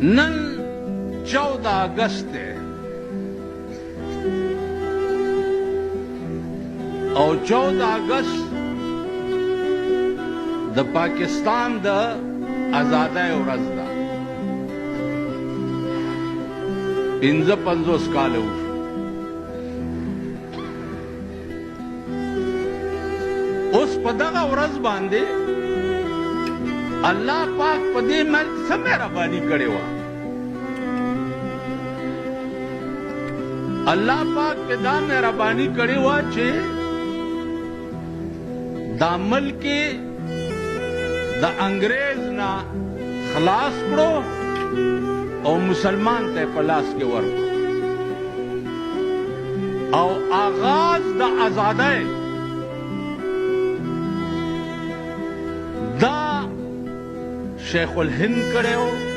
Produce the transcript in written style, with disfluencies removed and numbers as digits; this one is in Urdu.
نن 14 اگست ہے اور 14 اگست د پاکستان د ازادۍ ورځ ده. 55 کاله وشو. اوس په دغه ورځ باندې الله پاک په دې ملک څه مهرباني کړې وه. الله پاک په دا مهرباني کړې وه چې دا ملک د انګریز نه خلاص کړو او مسلمان ته په لاس کې ورکړو او آغاز د ازادۍ دا شیخ الهند کړی و